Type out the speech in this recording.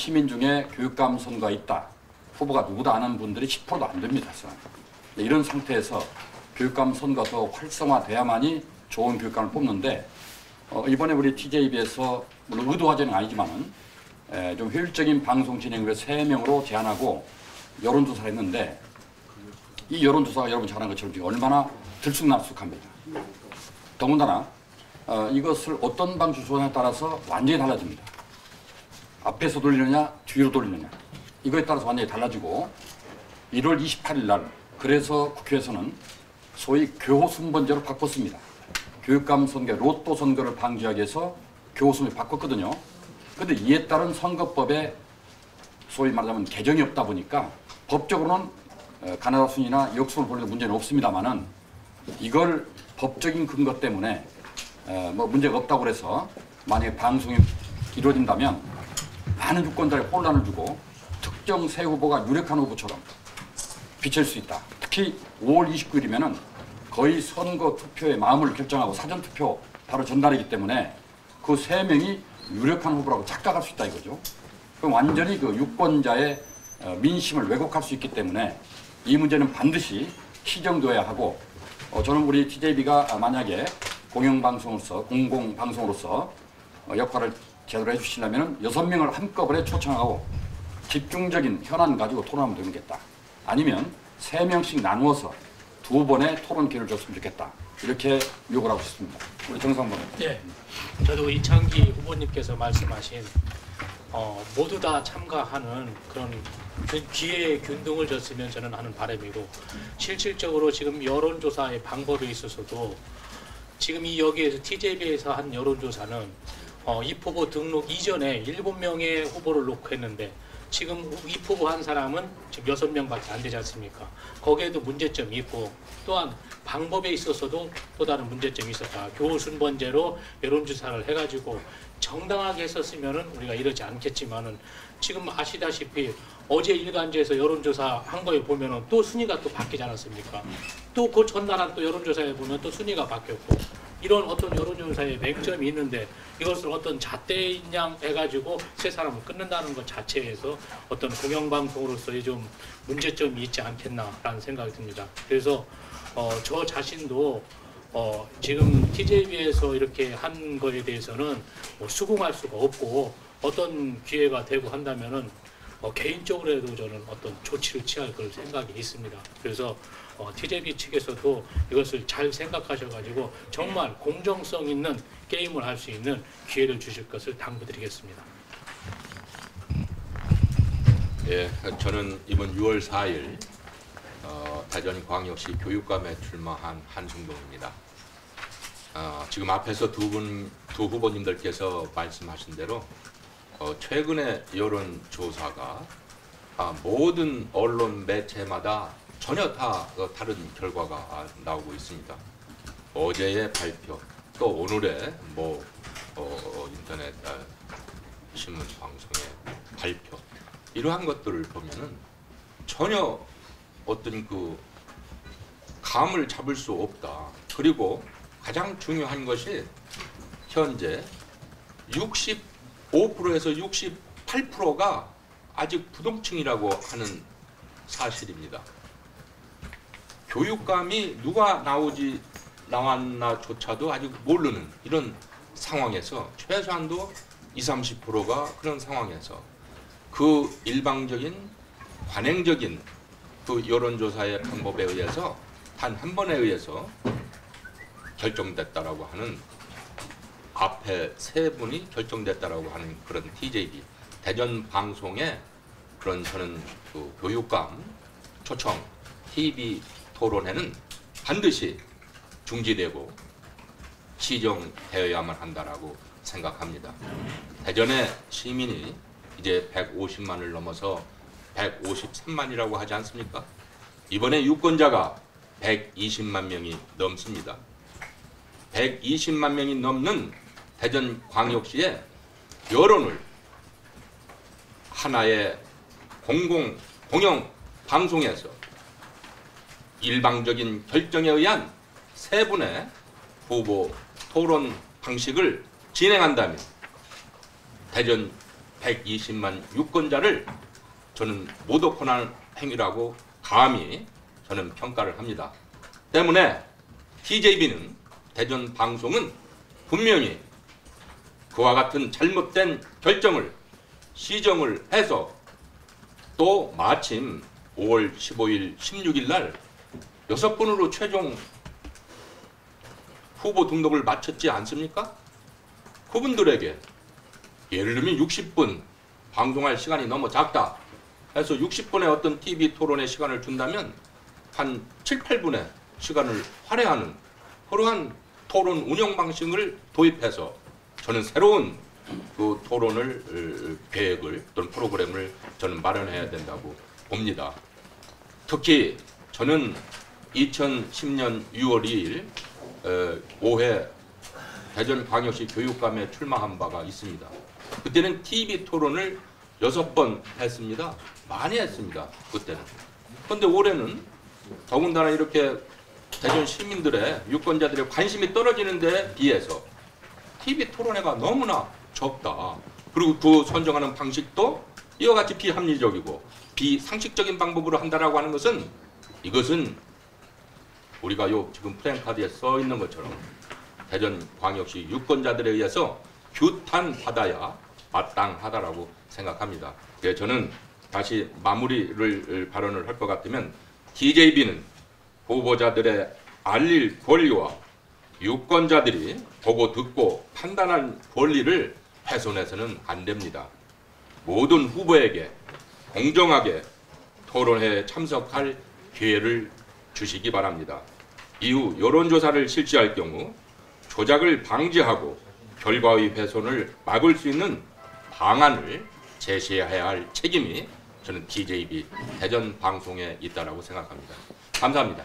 시민 중에 교육감 선거가 있다. 후보가 누구다 아는 분들이 10%도 안 됩니다. 이런 상태에서 교육감 선거가 더 활성화돼야만이 좋은 교육감을 뽑는데 이번에 우리 TJB에서 물론 의도하자는 아니지만은 좀 효율적인 방송 진행을 3명으로 제안하고 여론조사를 했는데 이 여론조사가 여러분 잘 아는 것처럼 지금 얼마나 들쑥날쑥합니다. 더군다나 이것을 어떤 방식 조사에 따라서 완전히 달라집니다. 앞에서 돌리느냐 뒤로 돌리느냐 이거에 따라서 완전히 달라지고 1월 28일 날 그래서 국회에서는 소위 교호순번제로 바꿨습니다. 교육감 선거, 로또 선거를 방지하기 위해서 교호순을 바꿨거든요. 그런데 이에 따른 선거법에 소위 말하자면 개정이 없다 보니까 법적으로는 가나다 순이나 역순을 돌려도 문제는 없습니다만은 이걸 법적인 근거 때문에 뭐 문제가 없다고 해서 만약에 방송이 이루어진다면 많은 유권자에 혼란을 주고 특정 새 후보가 유력한 후보처럼 비칠 수 있다. 특히 5월 29일이면은 거의 선거 투표의 마음을 결정하고 사전 투표 바로 전날이기 때문에 그 3명이 유력한 후보라고 착각할 수 있다 이거죠. 그럼 완전히 그 유권자의 민심을 왜곡할 수 있기 때문에 이 문제는 반드시 시정되어야 하고 저는 우리 TJB가 만약에 공영방송으로서 공공방송으로서 역할을 제대로 해주시려면 6명을 한꺼번에 초청하고 집중적인 현안 가지고 토론하면 되겠다. 아니면 3명씩 나누어서 2번의 토론 기회를 줬으면 좋겠다. 이렇게 요구를 하고 싶습니다. 우리 정상범. 네, 저도 이창기 후보님께서 말씀하신 모두 다 참가하는 그런 기회의 균등을 줬으면 저는 하는 바람이고 실질적으로 지금 여론조사의 방법에 있어서도 지금 이 여기에서 TJB에서 한 여론조사는 입후보 등록 이전에 7명의 후보를 놓고 했는데 지금 입후보 한 사람은 지금 6명밖에 안 되지 않습니까? 거기에도 문제점이 있고 또한 방법에 있어서도 또 다른 문제점이 있었다. 교순번제로 여론조사를 해가지고 정당하게 했었으면은 우리가 이러지 않겠지만은 지금 아시다시피 어제 일간지에서 여론조사 한 거에 보면은 또 순위가 또 바뀌지 않았습니까? 또 그 전날한 또 여론조사에 보면 또 순위가 바뀌었고 이런 어떤 여론조사에 맹점이 있는데 이것을 어떤 잣대인양 해가지고 세 사람을 끊는다는 것 자체에서 어떤 공영방송으로서의 좀 문제점이 있지 않겠나라는 생각이 듭니다. 그래서 저 자신도 지금 TJB에서 이렇게 한 거에 대해서는 뭐 수긍할 수가 없고 어떤 기회가 되고 한다면은 개인적으로도 저는 어떤 조치를 취할 그런 생각이 있습니다. 그래서 TJB 측에서도 이것을 잘 생각하셔가지고 정말 공정성 있는 게임을 할 수 있는 기회를 주실 것을 당부드리겠습니다. 예, 저는 이번 6월 4일 대전광역시 교육감에 출마한 한승동입니다. 지금 앞에서 두 후보님들께서 말씀하신 대로 최근의 여론조사가 모든 언론 매체마다 전혀 다 다른 결과가 나오고 있습니다. 어제의 발표, 또 오늘의 인터넷 신문 방송의 발표 이러한 것들을 보면은 전혀 어떤 그 감을 잡을 수 없다. 그리고 가장 중요한 것이 현재 65%에서 68%가 아직 부동층이라고 하는 사실입니다. 교육감이 누가 나왔나조차도 아직 모르는 이런 상황에서 최소한도 20, 30%가 그런 상황에서 그 일방적인 관행적인 그 여론조사의 방법에 의해서 단 한 번에 의해서 결정됐다라고 하는 앞에 세 분이 결정됐다라고 하는 그런 TJB 대전 방송의 그런 저는 그 교육감 초청 TV 토론회는 반드시 중지되고 시정되어야만 한다라고 생각합니다. 대전의 시민이 이제 150만을 넘어서 153만이라고 하지 않습니까? 이번에 유권자가 120만 명이 넘습니다. 120만 명이 넘는 대전광역시의 여론을 하나의 공영 방송에서 일방적인 결정에 의한 세 분의 후보 토론 방식을 진행한다면 대전 120만 유권자를 저는 모독하는 행위라고 감히 저는 평가를 합니다. 때문에 TJB는 대전 방송은 분명히 그와 같은 잘못된 결정을 시정을 해서 또 마침 5월 15일, 16일 날 6번으로 최종 후보 등록을 마쳤지 않습니까? 그분들에게 예를 들면 60분 방송할 시간이 너무 작다 해서 60분의 어떤 TV 토론의 시간을 준다면 한 7, 8분의 시간을 할애하는 그러한 토론 운영 방식을 도입해서 저는 새로운 그 토론을 계획을 또는 프로그램을 저는 마련해야 된다고 봅니다. 특히 저는 2010년 6월 2일 5회 대전광역시 교육감에 출마한 바가 있습니다. 그때는 TV 토론을 6번 했습니다. 많이 했습니다. 그때는. 그런데 올해는 더군다나 이렇게 대전 시민들의 유권자들의 관심이 떨어지는 데 비해서 TV 토론회가 너무나 적다. 그리고 그 선정하는 방식도 이와 같이 비합리적이고 비상식적인 방법으로 한다라고 하는 것은 이것은 우리가 지금 프랭카드에 써 있는 것처럼 대전광역시 유권자들에 의해서 규탄받아야 마땅하다라고 생각합니다. 그래서 저는 다시 마무리를 발언을 할 것 같으면 TJB는 후보자들의 알릴 권리와 유권자들이 보고 듣고 판단할 권리를 훼손해서는 안 됩니다. 모든 후보에게 공정하게 토론회에 참석할 기회를 주시기 바랍니다. 이후 여론조사를 실시할 경우 조작을 방지하고 결과의 훼손을 막을 수 있는 방안을 제시해야 할 책임이 저는 TJB 대전 방송에 있다라고 생각합니다. 감사합니다.